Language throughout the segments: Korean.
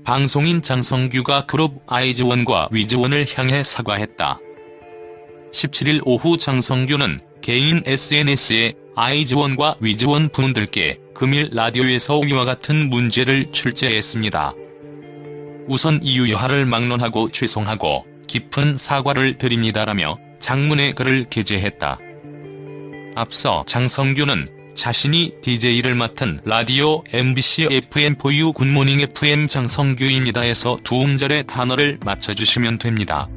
방송인 장성규가 그룹 아이즈원과 위즈원을 향해 사과했다. 17일 오후 장성규는 개인 SNS에 아이즈원과 위즈원 분들께 금일 라디오에서 위와 같은 문제를 출제했습니다. 우선 이유 여하를 막론하고 죄송하고 깊은 사과를 드립니다라며 장문의 글을 게재했다. 앞서 장성규는 자신이 DJ를 맡은 라디오 MBC FM4U 굿모닝 FM 장성규입니다에서 두 음절의 단어를 맞춰주시면 됩니다.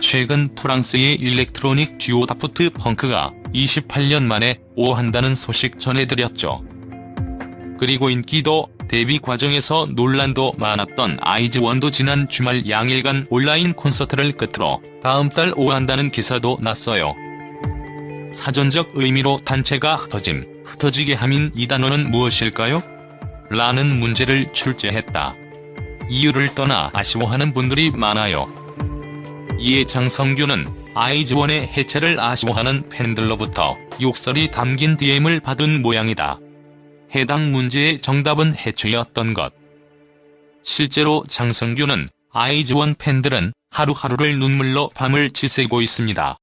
최근 프랑스의 일렉트로닉 듀오 다프트 펑크가 28년 만에 오한다는 소식 전해드렸죠. 그리고 인기도 데뷔 과정에서 논란도 많았던 아이즈원도 지난 주말 양일간 온라인 콘서트를 끝으로 다음 달 오한다는 기사도 났어요. 사전적 의미로 단체가 흩어지게 함인 이 단어는 무엇일까요? 라는 문제를 출제했다. 이유를 떠나 아쉬워하는 분들이 많아요. 이에 장성규는 아이즈원의 해체를 아쉬워하는 팬들로부터 욕설이 담긴 DM을 받은 모양이다. 해당 문제의 정답은 해체였던 것. 실제로 장성규는 아이즈원 팬들은 하루하루를 눈물로 밤을 지새고 있습니다.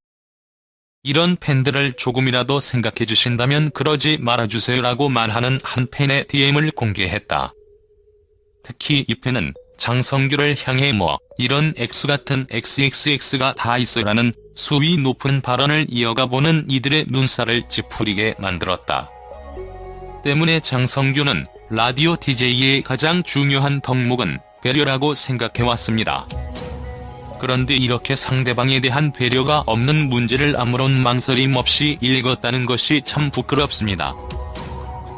이런 팬들을 조금이라도 생각해주신다면 그러지 말아주세요라고 말하는 한 팬의 DM을 공개했다. 특히 이 팬은 장성규를 향해 이런 X같은 XXX가 다 있어라는 수위 높은 발언을 이어가보는 이들의 눈살을 찌푸리게 만들었다. 때문에 장성규는 라디오 DJ의 가장 중요한 덕목은 배려라고 생각해왔습니다. 그런데 이렇게 상대방에 대한 배려가 없는 문제를 아무런 망설임 없이 읽었다는 것이 참 부끄럽습니다.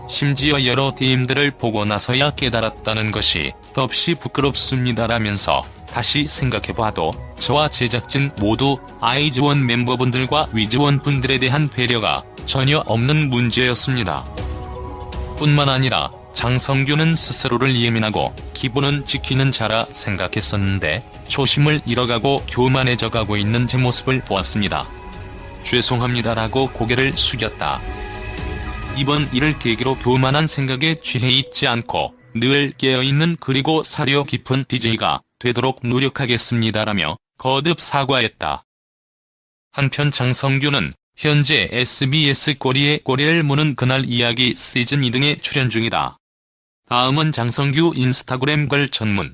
심지어 여러 DM들을 보고 나서야 깨달았다는 것이 덥시 부끄럽습니다라면서 다시 생각해봐도 저와 제작진 모두 아이즈원 멤버분들과 위즈원 분들에 대한 배려가 전혀 없는 문제였습니다. 뿐만 아니라 장성규는 스스로를 예민하고 기본은 지키는 자라 생각했었는데 초심을 잃어가고 교만해져가고 있는 제 모습을 보았습니다. 죄송합니다라고 고개를 숙였다. 이번 일을 계기로 교만한 생각에 취해 있지 않고 늘 깨어있는 그리고 사려 깊은 DJ가 되도록 노력하겠습니다라며 거듭 사과했다. 한편 장성규는 현재 SBS 꼬리에 꼬리를 무는 그날 이야기 시즌 2등에 출연 중이다. 다음은 장성규 인스타그램 글 전문.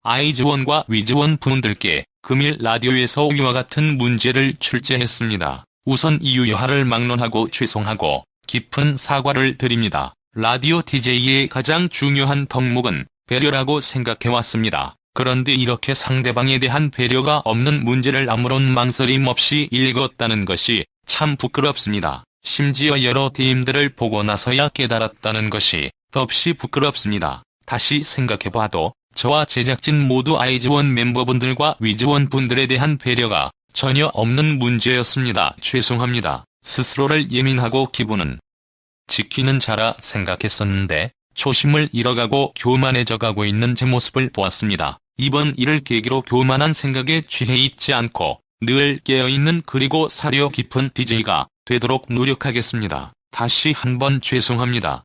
아이즈원과 위즈원 분들께 금일 라디오에서 위와 같은 문제를 출제했습니다. 우선 이유 여하를 막론하고 죄송하고 깊은 사과를 드립니다. 라디오 DJ의 가장 중요한 덕목은 배려라고 생각해왔습니다. 그런데 이렇게 상대방에 대한 배려가 없는 문제를 아무런 망설임 없이 읽었다는 것이 참 부끄럽습니다. 심지어 여러 DM들을 보고 나서야 깨달았다는 것이 덥시 부끄럽습니다. 다시 생각해봐도 저와 제작진 모두 아이즈원 멤버분들과 위즈원 분들에 대한 배려가 전혀 없는 문제였습니다. 죄송합니다. 스스로를 예민하고 기분은 지키는 자라 생각했었는데 초심을 잃어가고 교만해져가고 있는 제 모습을 보았습니다. 이번 일을 계기로 교만한 생각에 취해 있지 않고 늘 깨어있는 그리고 사려 깊은 DJ가 되도록 노력하겠습니다. 다시 한번 죄송합니다.